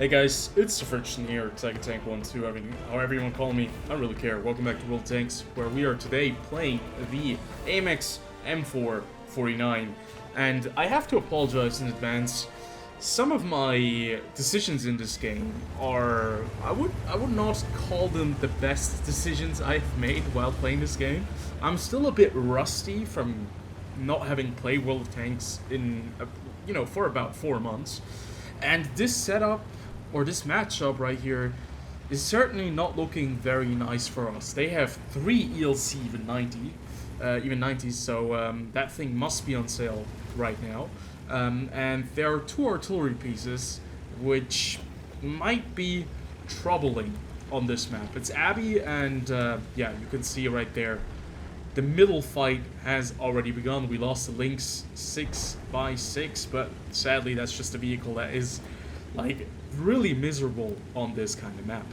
Hey guys, it's TheFrXion here, Second Tank 1-2, however you want to call me, I don't really care. Welcome back to World Tanks, where we are today playing the AMX M449. And I have to apologize in advance. Some of my decisions in this game are, I would not call them the best decisions I've made while playing this game. I'm still a bit rusty from not having played World of Tanks in, for about 4 months. And this setup, or this matchup right here, is certainly not looking very nice for us. They have 3 ELC even 90s, so that thing must be on sale right now. And there are 2 artillery pieces, which might be troubling on this map. It's Abbey, and yeah, you can see right there, the middle fight has already begun. We lost the Lynx 6x6, but sadly that's just a vehicle that is like really miserable on this kind of map.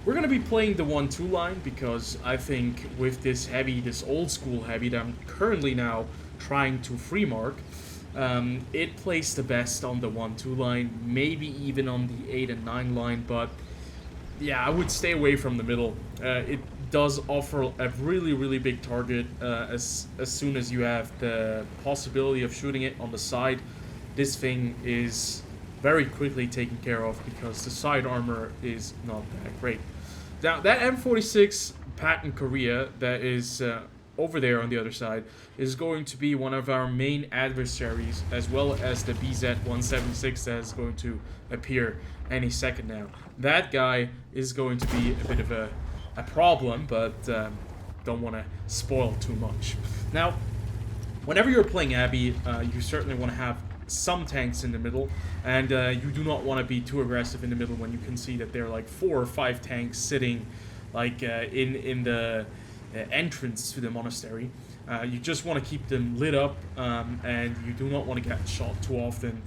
We're gonna be playing the 1-2 line because I think with this heavy, this old school heavy that I'm currently now trying to free mark, it plays the best on the 1-2 line, maybe even on the 8 and 9 line, but yeah, I would stay away from the middle. It does offer a really big target as soon as you have the possibility of shooting it on the side. This thing is very quickly taken care of because the side armor is not that great. Now that M46 patent Korea that is over there on the other side is going to be one of our main adversaries, as well as the BZ-176 that is going to appear any second now. That guy is going to be a bit of a problem, but don't want to spoil too much. Now, whenever you're playing Abbey, you certainly want to have some tanks in the middle, and you do not want to be too aggressive in the middle when you can see that there are like 4 or 5 tanks sitting like in the entrance to the monastery. You just want to keep them lit up, and you do not want to get shot too often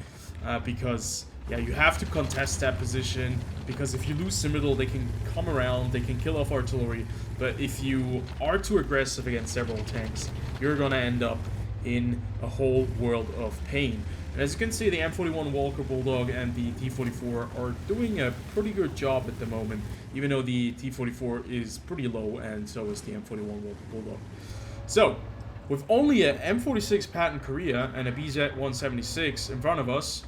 because yeah, you have to contest that position, because if you lose the middle, they can come around, they can kill off artillery, but if you are too aggressive against several tanks, you're gonna end up in a whole world of pain. And as you can see, the M41 Walker Bulldog and the T44 are doing a pretty good job at the moment, even though the T44 is pretty low, and so is the M41 Walker Bulldog. So, with only a M46 patent Korea and a BZ-176 in front of us,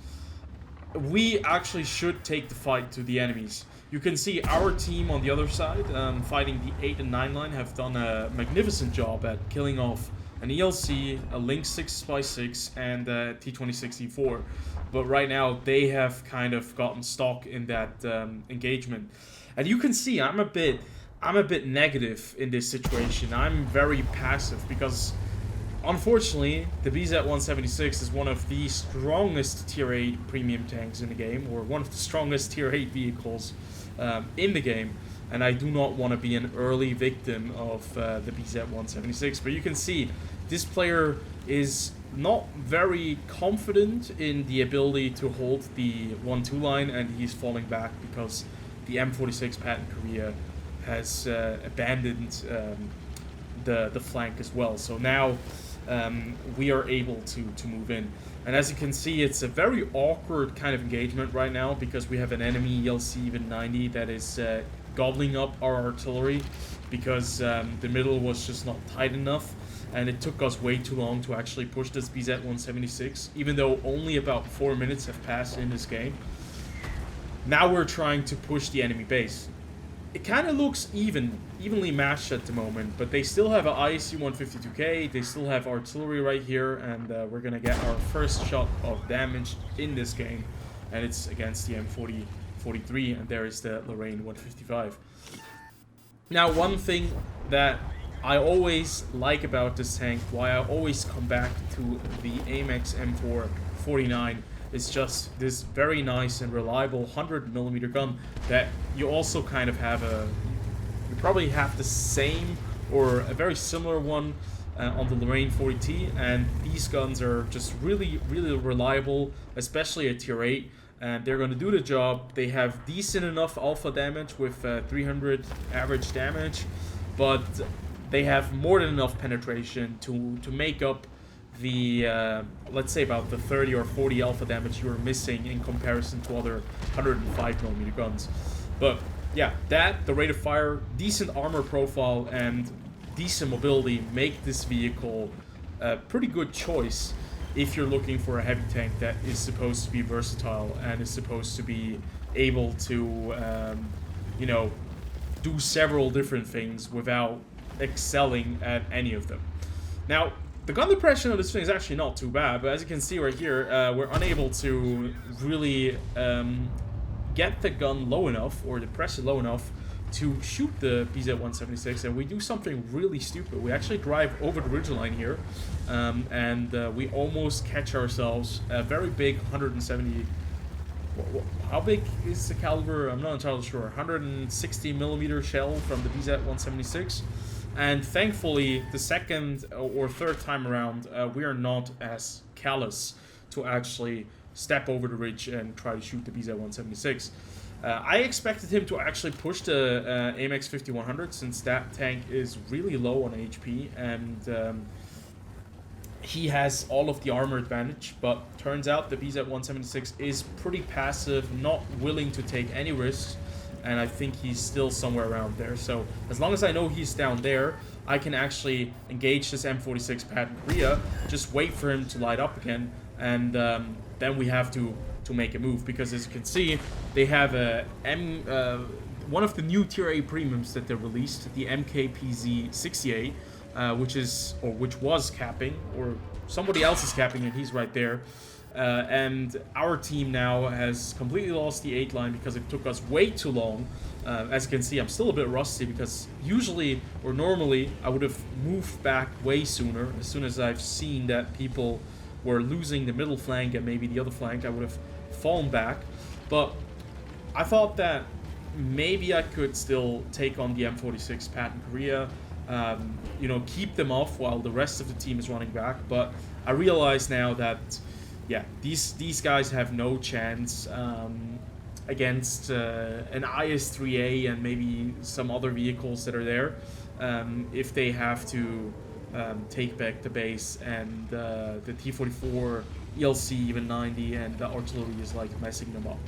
we actually should take the fight to the enemies. You can see our team on the other side, fighting the 8 and 9 line, have done a magnificent job at killing off an ELC, a Lynx 6x6, and a T2064. But right now, they have kind of gotten stuck in that engagement. And you can see I'm a bit negative in this situation. I'm very passive because, unfortunately, the BZ-176 is one of the strongest Tier 8 premium tanks in the game, or one of the strongest Tier 8 vehicles in the game, and I do not want to be an early victim of the BZ-176. But you can see this player is not very confident in the ability to hold the 1-2 line, and he's falling back because the M46 patent Korea has abandoned the flank as well. So now we are able to move in. And as you can see, it's a very awkward kind of engagement right now because we have an enemy ELC even 90 that is gobbling up our artillery because the middle was just not tight enough, and it took us way too long to actually push this BZ-176, even though only about 4 minutes have passed in this game. Now we're trying to push the enemy base. It kind of looks evenly matched at the moment, but they still have an IC-152K, they still have artillery right here, and we're gonna get our first shot of damage in this game, and it's against the M4043, and there is the Lorraine 155. Now, one thing that I always like about this tank, why I always come back to the AMX M449, it's just this very nice and reliable 100mm gun that you also kind of have you probably have the same or a very similar one on the Lorraine 40T, and these guns are just really reliable, especially at Tier 8, and they're going to do the job. They have decent enough alpha damage with 300 average damage, but they have more than enough penetration to make up the let's say about the 30 or 40 alpha damage you are missing in comparison to other 105mm guns. But yeah, the rate of fire, decent armor profile, and decent mobility make this vehicle a pretty good choice if you're looking for a heavy tank that is supposed to be versatile and is supposed to be able to, you know, do several different things without excelling at any of them. Now, the gun depression of this thing is actually not too bad, but as you can see right here, we're unable to really get the gun low enough, or depress it low enough, to shoot the BZ-176, and we do something really stupid. We actually drive over the ridgeline here, and we almost catch ourselves a very big 170... How big is the caliber? I'm not entirely sure. 160mm shell from the BZ-176. And thankfully, the second or third time around, we are not as callous to actually step over the ridge and try to shoot the BZ-176. I expected him to actually push the AMX 5100, since that tank is really low on HP, and he has all of the armor advantage, but turns out the BZ-176 is pretty passive, not willing to take any risks, and I think he's still somewhere around there. So as long as I know he's down there, I can actually engage this M46 Pat in Korea, just wait for him to light up again, and then we have to make a move, because as you can see, they have a one of the new Tier A premiums that they released, the MKPZ-68, which was capping, or somebody else is capping, and he's right there. And our team now has completely lost the 8 line because it took us way too long. As you can see, I'm still a bit rusty, because usually or normally I would have moved back way sooner. As soon as I've seen that people were losing the middle flank and maybe the other flank, I would have fallen back. But I thought that maybe I could still take on the M46 Pat in Korea, you know, keep them off while the rest of the team is running back. But I realize now that, yeah, these guys have no chance against an IS-3A and maybe some other vehicles that are there, if they have to take back the base, and the T-44, ELC, even 90, and the artillery is like messing them up.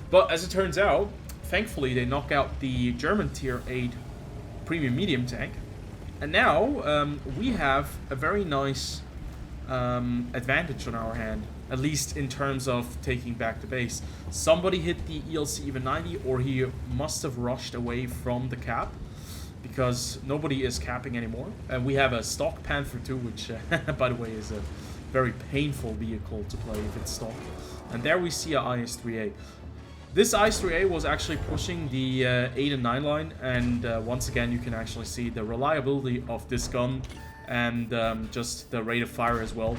But as it turns out, thankfully they knock out the German Tier 8 premium medium tank, and now we have a very nice advantage on our hand, at least in terms of taking back the base. Somebody hit the ELC even 90, or he must have rushed away from the cap, because nobody is capping anymore. And we have a stock Panther 2, which by the way is a very painful vehicle to play if it's stock. And there we see a IS-3A. This IS-3A was actually pushing the 8 and 9 line, and once again you can actually see the reliability of this gun, and just the rate of fire as well.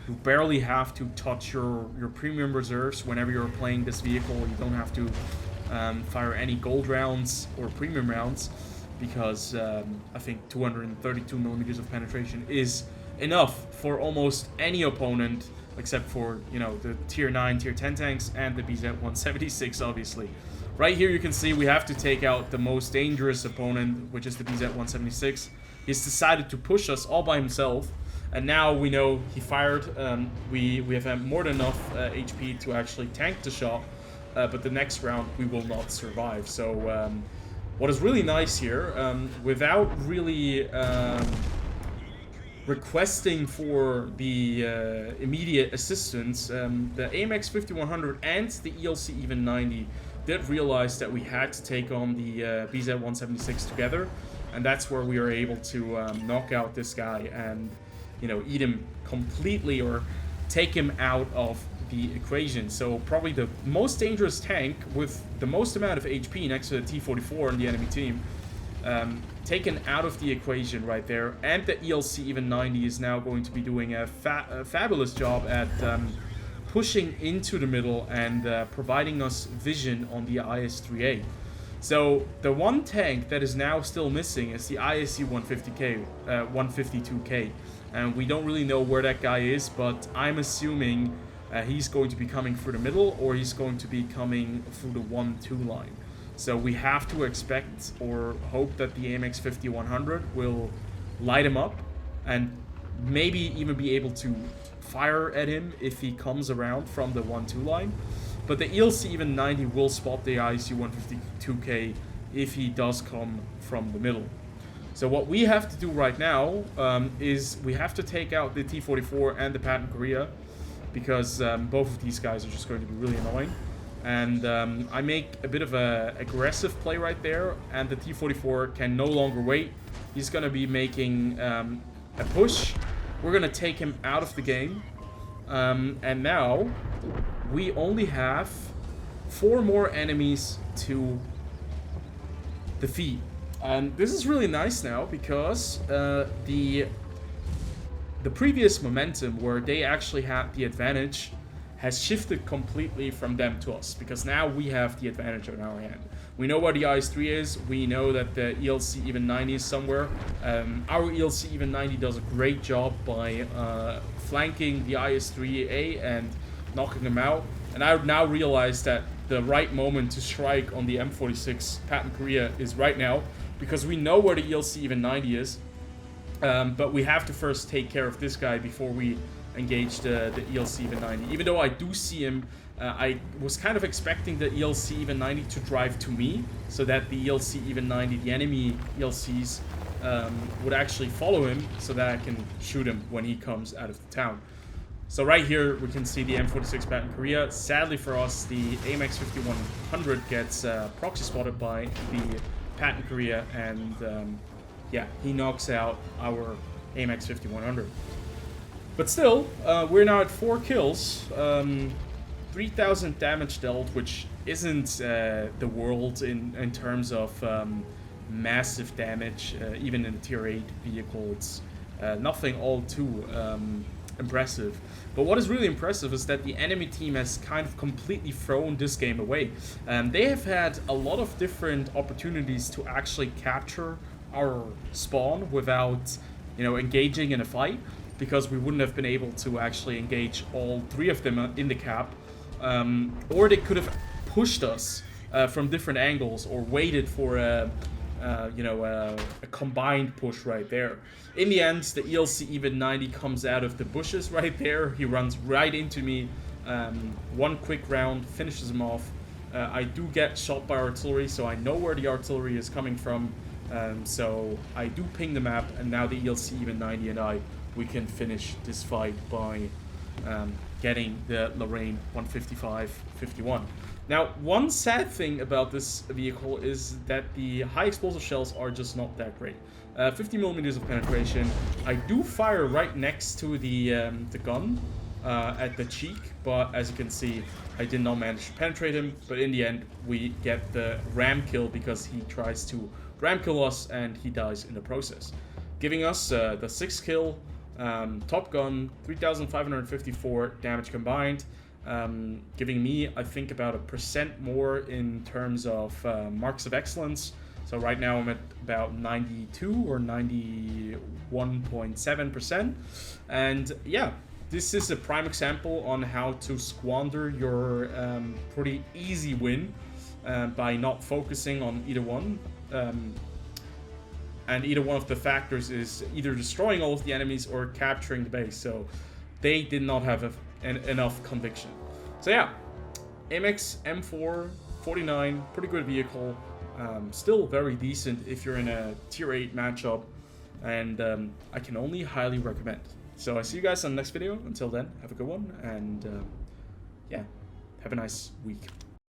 You barely have to touch your premium reserves whenever you're playing this vehicle. You don't have to fire any gold rounds or premium rounds, because I think 232mm of penetration is enough for almost any opponent, except for, you know, the Tier 9, Tier 10 tanks and the BZ-176, obviously. Right here you can see we have to take out the most dangerous opponent, which is the BZ-176. He's decided to push us all by himself, and now we know he fired. We have had more than enough HP to actually tank the shot, but the next round we will not survive. So what is really nice here, without really requesting for the immediate assistance, the AMX 5100 and the ELC even 90 did realize that we had to take on the BZ-176 together, and that's where we were able to knock out this guy and, you know, eat him completely, or take him out of the equation. So probably the most dangerous tank with the most amount of HP next to the T-44 in the enemy team, taken out of the equation right there. And the ELC even 90 is now going to be doing a fabulous job at pushing into the middle and providing us vision on the IS-3A. So the one tank that is now still missing is the ISC 152K, and we don't really know where that guy is, but I'm assuming he's going to be coming through the middle, or he's going to be coming through the 1-2 line. So we have to expect or hope that the AMX 5100 will light him up and maybe even be able to fire at him if he comes around from the 1-2 line. But the ELC even 90 will spot the ISU 152K if he does come from the middle. So what we have to do right now is we have to take out the T44 and the Patent Korea, because both of these guys are just going to be really annoying. And I make a bit of a aggressive play right there, and the T44 can no longer wait. He's going to be making a push. We're going to take him out of the game. And now we only have 4 more enemies to defeat. And this is really nice now, because the previous momentum where they actually had the advantage has shifted completely from them to us, because now we have the advantage on our hand. We know where the IS-3 is. We know that the ELC even 90 is somewhere. Our ELC even 90 does a great job by flanking the IS-3A and knocking them out. And I now realize that the right moment to strike on the M46 Patent Korea is right now, because we know where the ELC even 90 is. But we have to first take care of this guy before we engage the ELC even 90. Even though I do see him, I was kind of expecting the ELC even 90 to drive to me, so that the ELC even 90, the enemy ELCs, would actually follow him, so that I can shoot him when he comes out of the town. So right here we can see the M46 Patent Korea. Sadly for us, the AMX 5100 gets proxy spotted by the Patent Korea, and yeah, he knocks out our AMX 5100. But still, we're now at 4 kills, 3,000 damage dealt, which isn't the world in terms of massive damage, even in a tier 8 vehicle. It's nothing all too impressive. But what is really impressive is that the enemy team has kind of completely thrown this game away. They have had a lot of different opportunities to actually capture our spawn without, you know, engaging in a fight, because we wouldn't have been able to actually engage all 3 of them in the cap. Or they could have pushed us from different angles, or waited for a combined push right there. In the end, the ELC even 90 comes out of the bushes right there. He runs right into me. 1 quick round finishes him off. I do get shot by artillery, so I know where the artillery is coming from. So I do ping the map, and now the ELC even 90 and we can finish this fight by getting the Lorraine 155-51. Now, one sad thing about this vehicle is that the high explosive shells are just not that great. 50 millimeters of penetration. I do fire right next to the gun at the cheek, but as you can see, I did not manage to penetrate him. But in the end, we get the ram kill, because he tries to ram kill us and he dies in the process, giving us the 6th kill. Top gun, 3,554 damage combined, giving me, I think, about 1% more in terms of marks of excellence. So right now I'm at about 92 or 91.7%. And yeah, this is a prime example on how to squander your pretty easy win by not focusing on either one. And either one of the factors is either destroying all of the enemies or capturing the base. So they did not have enough conviction. So yeah, AMX M4 49, pretty good vehicle. Still very decent if you're in a tier 8 matchup. And I can only highly recommend. So I see you guys on the next video. Until then, have a good one. And yeah, have a nice week.